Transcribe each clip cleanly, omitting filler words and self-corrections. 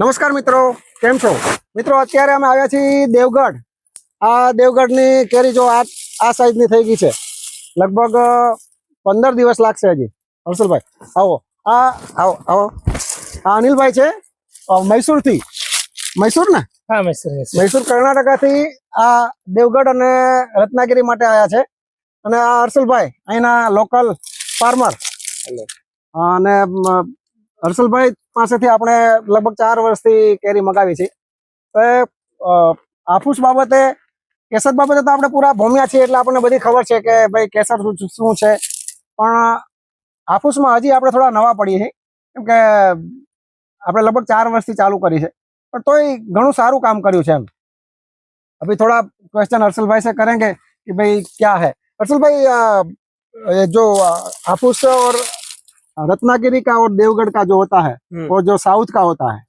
નમસ્કાર મિત્રો, કેમ છો મિત્રો? અત્યારે અમે આવ્યા છીએ દેવગઢ. આ દેવગઢની કેરી જો આ સાઈઝની થઈ ગઈ છે. લગભગ 15 દિવસ લાગશે હજી. હર્ષલભાઈ આવો, આવો આવો. આ અનિલભાઈ છે મૈસૂરથી. મૈસૂર ને? હા, મૈસૂર કર્ણાટકાથી આ દેવગઢ અને રત્નાગીરી માટે આવ્યા છે. અને આ હર્ષલભાઈ અહીંના લોકલ ફાર્મર. અને હર્ષલભાઈ પાસેથી આપણે લગભગ 4 વર્ષથી કેરી મગાવી છે. હાફૂસ બાબતે, કેસર બાબતે તો આપણે પૂરા ભોમ્યા છીએ, એટલે આપણને બધી ખબર છે કે ભાઈ કેસર શું છે. પણ હાફૂસમાં હજી આપણે થોડા નવા પડીએ છીએ, કેમ કે આપણે લગભગ 4 વર્ષથી ચાલુ કરી છે, પણ તોય ઘણું સારું કામ કર્યું છે. એમ अभी थोड़ा क्वेश्चन हर्षल भाई से करेंगे कि भाई क्या है हर्षल भाई, जो हाफूस और रत्नागिरी का और देवगढ़ का जो होता है वो जो साउथ का होता है,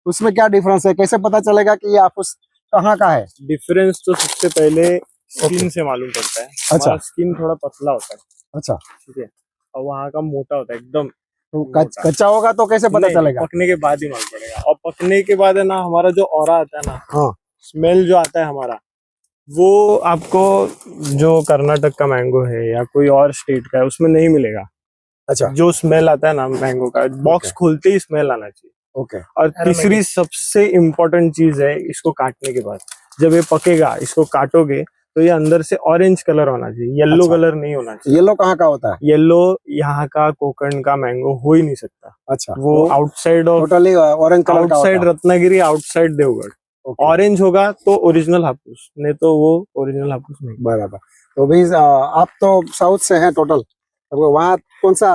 उसमें क्या डिफरेंस है? कैसे पता चलेगा कि ये हाफूस कहाँ का है? डिफरेंस तो सबसे पहले स्किन से मालूम पड़ता है। अच्छा, स्किन थोड़ा पतला होता है। अच्छा, ठीक है, और वहाँ का मोटा होता है एकदम। तो कच्चा होगा तो कैसे पता चलेगा? पकने के बाद ही मालूम पड़ेगा। और पकने के बाद है ना, हमारा जो ऑरा आता है ना, हाँ, स्मेल जो आता है हमारा, वो आपको जो कर्नाटक का मैंगो है या कोई और स्टेट का है उसमें नहीं मिलेगा। अच्छा, जो स्मेल आता है ना मैंगो का, बॉक्स खोलते ही स्मेल आना चाहिए। ओके। और तीसरी सबसे इम्पोर्टेंट चीज है, इसको काटने के बाद जब ये पकेगा, इसको काटोगे तो ये अंदर से ऑरेंज कलर होना चाहिए, येलो कलर नहीं होना चाहिए। येलो कहाँ का होता है? येलो यहाँ का कोकण का मैंगो हो ही नहीं सकता। अच्छा, वो outside of, totally orange colour का आउटसाइड होता है। रत्नागिरी, आउटसाइड देवगढ़। ऑरेंज होगा तो ओरिजिनल हाफूस, नहीं तो वो ओरिजिनल हाफूस नहीं। बराबर। तो भाई आप तो साउथ से हैं टोटल, तो वहाँ कौन सा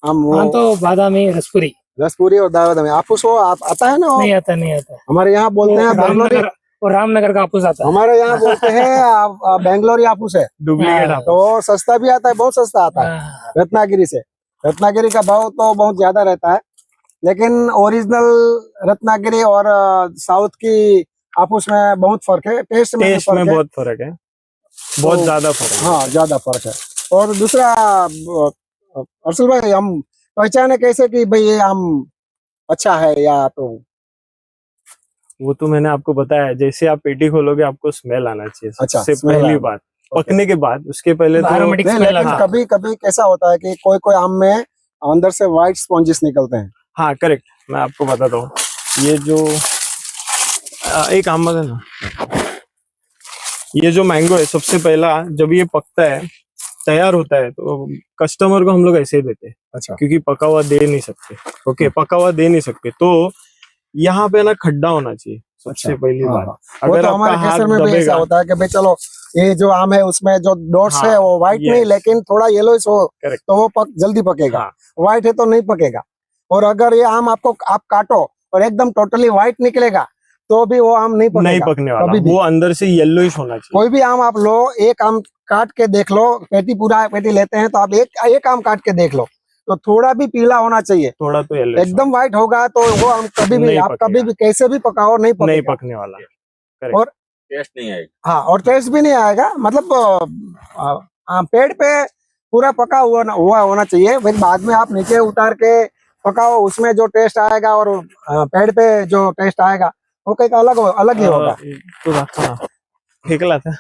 आम? हाँ, तो बादामी, रसपुरी। रसपुरी और दावत हाफूस वो आता है ना? नहीं आता, नहीं आता। हमारे यहाँ बोलते हैं बेंगलोरी, और रामनगर का हाफूस आता है। हमारे यहाँ बोलते हैं बेंगलोरी हाफूस है, डुप्लीकेट तो वो सस्ता भी आता है, बहुत सस्ता आता है रत्नागिरी से। रत्नागिरी का भाव तो बहुत ज्यादा रहता है, लेकिन ओरिजिनल रत्नागिरी और साउथ की हाफूस में बहुत फर्क है, टेस्ट में बहुत फर्क है, बहुत ज्यादा फर्क है। हाँ, ज्यादा फर्क है। और दूसरा हर्षल भाई, हम पहचाने कैसे कि भाई ये आम अच्छा है या? तो वो तो मैंने आपको बताया, जैसे आप पेटी खोलोगे आपको स्मेल आना चाहिए। अच्छा, सबसे पहली बात पकने के बाद, उसके पहले तो Aromatic नहीं, smell लेकिन आता है। कभी कभी कैसा होता है कि कोई आम में अंदर से व्हाइट स्पॉन्जेस निकलते हैं। हाँ करेक्ट, मैं आपको बताता हूँ। ये जो एक आम है ना, ये जो मैंगो है, सबसे पहला जब ये पकता है, तैयार होता है, तो कस्टमर को हम लोग ऐसे ही देते हैं। अच्छा, क्योंकि पका हुआ दे नहीं सकते। ओके, पका हुआ दे नहीं सकते, तो यहाँ पे ना खड्डा होना चाहिए सबसे पहली बात। वो अगर तो आपका हमारे हाथ केसर में भी ऐसा दबेगा, होता है कि भाई चलो ये जो आम है उसमें जो डॉट्स है वो व्हाइट नहीं, लेकिन थोड़ा येलोइश हो Correct. तो वो जल्दी पकेगा। हाँ। व्हाइट है तो नहीं पकेगा। और अगर ये आम आप काटो और एकदम टोटली व्हाइट निकलेगा तो भी वो आम नहीं पकेगा, नहीं पकने वाला, कभी भी। वो अंदर से येलोइश होना चाहिए। कोई भी आम आप लो, एक आम काट के देख लो, पेटी लेते हैं तो आप एक आम काट के देख लो, तो थोड़ा भी पीला होना चाहिए। थोड़ा तो येलो, एकदम व्हाइट होगा तो वो आम कभी भी, आप कभी भी कैसे भी पकाओ नहीं पकने वाला। और टेस्ट नहीं आएगा। हाँ, और टेस्ट भी नहीं आएगा। मतलब पेड़ पे पूरा पका हुआ होना चाहिए। फिर बाद में आप नीचे उतार के पकाओ, उसमें जो टेस्ट आएगा और पेड़ पे जो टेस्ट आएगा वो कहीं अलग ही होगा। तो फेंकला था।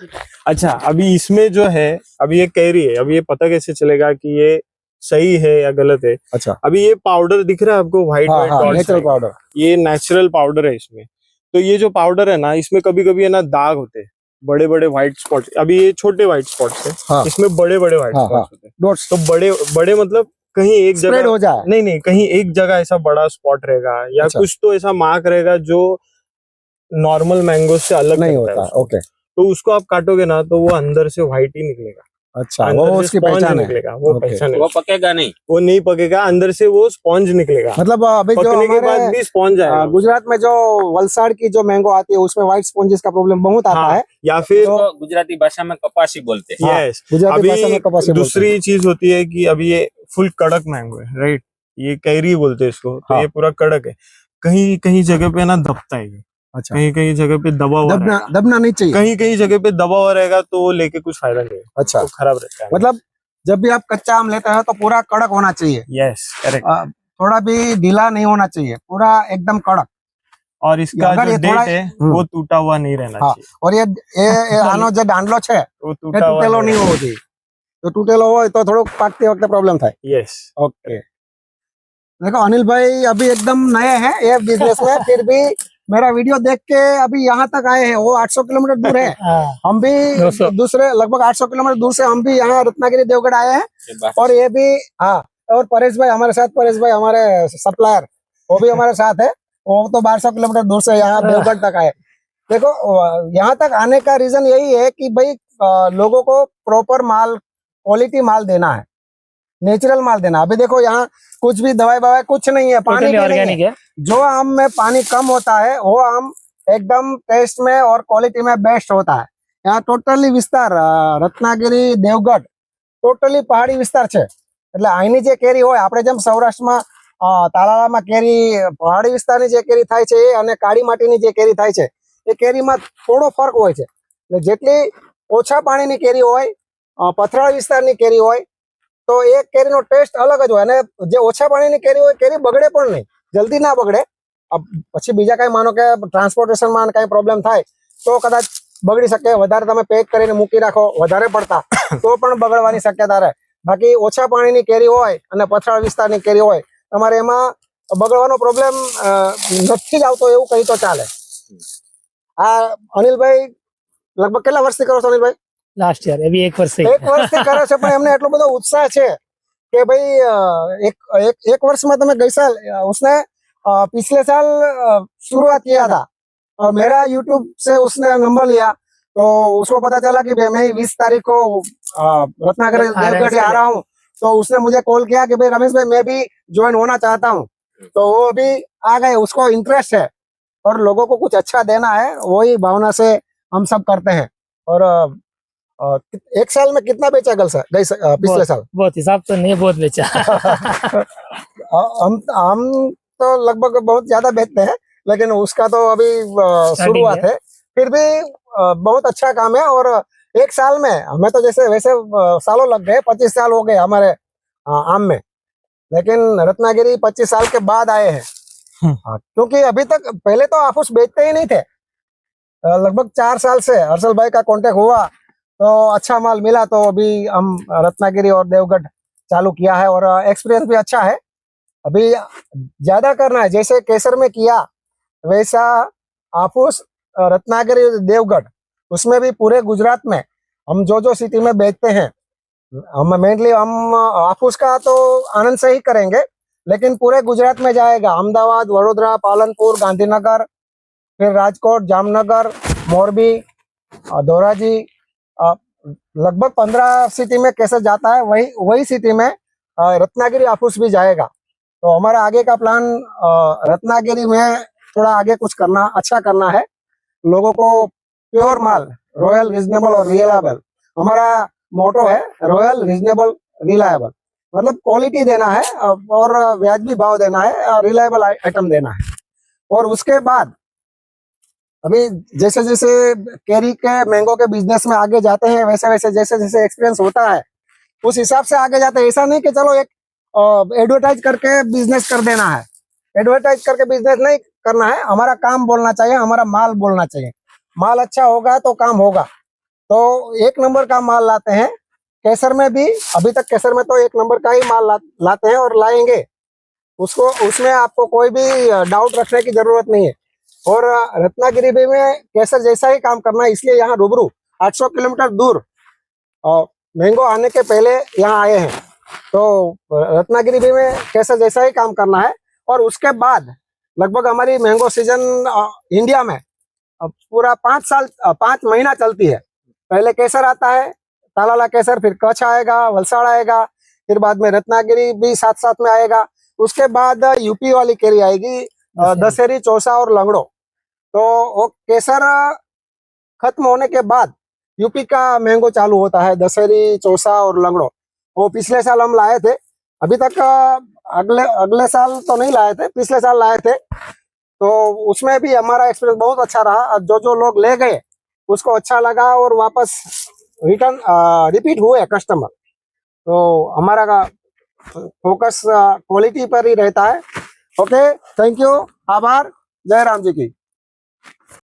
अच्छा, अभी इसमें जो है, अभी ये कैरी है, अभी ये पता कैसे चलेगा कि ये सही है या गलत है? अच्छा, अभी ये पाउडर दिख रहा है आपको, व्हाइट नेचुरल पाउडर, ये नेचुरल पाउडर है इसमें। तो ये जो पाउडर है ना, इसमें कभी कभी है ना दाग होते हैं, बड़े बड़े व्हाइट स्पॉट्स। अभी ये छोटे व्हाइट स्पॉट्स है, हाँ, इसमें बड़े बड़े व्हाइट स्पॉट्स होते हैं। डॉट्स तो बड़े बड़े मतलब कहीं एक जगह हो जाए, नहीं, कहीं एक जगह ऐसा बड़ा स्पॉट रहेगा, या कुछ तो ऐसा मार्क रहेगा जो नॉर्मल मैंगो से अलग नहीं होता है। ओके, तो उसको आप काटोगे ना तो वो अंदर से व्हाइट ही निकलेगा। अच्छा, वो उसकी पहचान निकलेगा, वो पहचान है। वो पकेगा नहीं, वो नहीं पकेगा, अंदर से वो स्पॉन्ज निकलेगा। मतलब अभी जो पकने के बाद भी स्पॉन्ज आएगा। गुजरात में जो वलसाड़ की जो मैंगो आती है उसमें व्हाइट स्पॉन्जेस का प्रॉब्लम बहुत आता है, या फिर तो गुजराती भाषा में कपासी बोलते हैं। यस। गुजराती भाषा में कपासी बोलते हैं। दूसरी चीज होती है कि अभी ये फुल कड़क मैंगो है, राइट? ये कैरी बोलते हैं इसको, तो ये पूरा कड़क है। कहीं कहीं जगह पे ना दबता है ये, अच्छा, कहीं कहीं जगह पे दबा हुआ दबना नहीं चाहिए, कहीं कहीं जगह पे दबा हुआ रहेगा तो वो लेके कुछ फायदा नहीं है। अच्छा, तो खराब रहता है। मतलब जब भी आप कच्चा आम लेते हैं तो पूरा कड़क होना चाहिए। Yes, correct. थोड़ा भी ढीला नहीं होना चाहिए, पूरा एकदम कड़क। और इसका अगर जो ये डेट थोड़ा- है वो टूटा हुआ नहीं रहना हाँ, चाहिए, और ये आनो जो दांडलो छे वो એ टूटा हुआ તૂટેલો નહીં હોવો જોઈએ તો તૂટેલો હોય તો થોડુંક પાકતી વખતે પ્રોબ્લેમ થાય यस। ओके देखो अनिल भाई अभी एकदम नए हैं ये बिजनेस में फिर भी मेरा वीडियो देख के अभी यहाँ तक आए हैं वो 800 किलोमीटर दूर है हाँ, हम भी 200 दूसरे लगभग 800 किलोमीटर दूर से हम भी यहाँ रत्नागिरी देवगढ़ आए हैं ये बात और ये भी हाँ और परेश भाई हमारे साथ परेश भाई हमारे सप्लायर वो भी हमारे साथ है वो तो 1200 किलोमीटर दूर से यहाँ देवगढ़ तक आए देखो यहाँ तक आने का रीजन यही है कि भाई लोगों को प्रॉपर माल क्वालिटी माल देना है नेचुरल माल देना अभी देखो यहाँ कुछ भी दवाई बवाई कुछ नहीं है पानी टोटली भी नहीं है ऑर्गेनिक है। जो आम में पानी कम होता है वो आम एकदम टेस्ट में और क्वालिटी में बेस्ट होता है यहाँ टोटली विस्तार रत्नागिरी देवगढ़ टोटली पहाड़ी विस्तार છે એટલે અહીંની જે કેરી હોય આપણે જેમ સૌરાષ્ટ્રમાં તાલાળામાં કેરી પહાડી વિસ્તારની જે કેરી થાય છે એ અને કાળી માટીની જે કેરી થાય છે એ કેરીમાં થોડો ફરક હોય છે એટલે જેટલી ઓછા પાણીની કેરી હોય પથરાળ વિસ્તારની કેરી હોય તો એ કેરીનો ટેસ્ટ અલગ જ હોય અને જે ઓછા પાણીની કેરી હોય કેરી બગડે પણ નહીં જલ્દી ના બગડે પછી બીજા કાંઈ માનો કે ટ્રાન્સપોર્ટેશનમાં કાંઈ પ્રોબ્લેમ થાય તો કદાચ બગડી શકે વધારે તમે પેક કરીને મૂકી રાખો વધારે પડતા તો પણ બગડવાની શક્યતા રહે બાકી ઓછા પાણીની કેરી હોય અને પથરાળ વિસ્તારની કેરી હોય તમારે એમાં બગડવાનો પ્રોબ્લેમ નથી જ આવતો એવું કહી તો ચાલે આ અનિલભાઈ લગભગ કેટલા વર્ષથી કરો છો અનિલભાઈ लास्ट ईयर अभी 1 वर्ष से એક વર્ષથી કરે છે પણ એમને એટલો બધો ઉત્સાહ છે કે ભાई एक वर्ष में तुम्हें गई साल उसने पिछले साल शुरुआत किया था और मेरा यूट्यूब से उसने नंबर लिया तो उसको पता चला कि भाई मैं 20 तारीख को रत्नागिरी देवगढ़ आ रहा हूँ तो उसने मुझे कॉल किया कि भाई रमेश भाई मैं भी ज्वाइन होना चाहता हूँ तो वो भी आ गए उसको इंटरेस्ट है और लोगों को कुछ अच्छा देना है वही भावना से हम सब करते हैं और एक साल में कितना बेचा पिछले साल बहुत हिसाब तो नहीं बहुत बेचा। हम तो लगभग बहुत ज्यादा बेचते हैं लेकिन उसका तो अभी शुरुआत है फिर भी बहुत अच्छा काम है और एक साल में हमें तो जैसे वैसे सालों लग गए 25 साल हो गए हमारे आम में लेकिन रत्नागिरी 25 साल के बाद आए हैं क्योंकि अभी तक पहले तो आफूस बेचते ही नहीं थे लगभग 4 साल से हर्षल भाई का कांटेक्ट हुआ तो अच्छा माल मिला तो अभी हम रत्नागिरी और देवगढ़ चालू किया है और एक्सपीरियंस भी अच्छा है अभी ज्यादा करना है जैसे केसर में किया वैसा आफूस रत्नागिरी देवगढ़ उसमें भी पूरे गुजरात में हम जो सिटी में बेचते हैं हम मेनली हम आफूस का तो आनंद से ही करेंगे लेकिन पूरे गुजरात में जाएगा अहमदाबाद वडोदरा पालनपुर गांधीनगर फिर राजकोट जामनगर मोरबी धोराजी लगभग 15 सिटी में कैसे जाता है वही सिटी में रत्नागिरी आफूस भी जाएगा तो हमारा आगे का प्लान रत्नागिरी में थोड़ा आगे कुछ करना अच्छा करना है लोगों को प्योर माल रॉयल रिजनेबल और रिलायबल हमारा मोटो है रॉयल रिजनेबल रिलायबल मतलब क्वालिटी देना है और व्याजबी भाव देना है और रिलायबल आइटम देना है और उसके बाद अभी जैसे जैसे कैरी के मैंगो के बिजनेस में आगे जाते हैं वैसे वैसे जैसे जैसे एक्सपीरियंस होता है उस हिसाब से आगे जाते हैं ऐसा नहीं कि चलो एक एडवर्टाइज करके बिजनेस कर देना है एडवर्टाइज करके बिजनेस नहीं करना है हमारा काम बोलना चाहिए हमारा माल बोलना चाहिए माल अच्छा होगा तो काम होगा तो 1 नंबर का माल लाते हैं केसर में भी अभी तक केसर में तो 1 नंबर का ही माल लाते हैं और लाएंगे उसको उसमें आपको कोई भी डाउट रखने की जरूरत नहीं है और रत्नागिरी में केसर जैसा ही काम करना है इसलिए यहाँ रूबरू 800 किलोमीटर दूर मैंगो आने के पहले यहाँ आए हैं तो रत्नागिरी में केसर जैसा ही काम करना है और उसके बाद लगभग हमारी मैंगो सीजन इंडिया में पूरा 5 महीना चलती है पहले केसर आता है तालाला केसर फिर कच्छ आएगा वलसाड़ आएगा फिर बाद में रत्नागिरी भी साथ साथ में आएगा उसके बाद यूपी वाली केरी आएगी दशहरी चौसा और लंगड़ो तो वो केसर खत्म होने के बाद यूपी का मैंगो चालू होता है दशहरी चौसा और लंगड़ो वो पिछले साल हम लाए थे अभी तक अगले साल तो नहीं लाए थे पिछले साल लाए थे तो उसमें भी हमारा एक्सपीरियंस बहुत अच्छा रहा जो लोग ले गए उसको अच्छा लगा और वापस रिटर्न रिपीट हुए कस्टमर तो हमारा फोकस क्वालिटी पर ही रहता है ओके थैंक यू आभार जय राम जी की।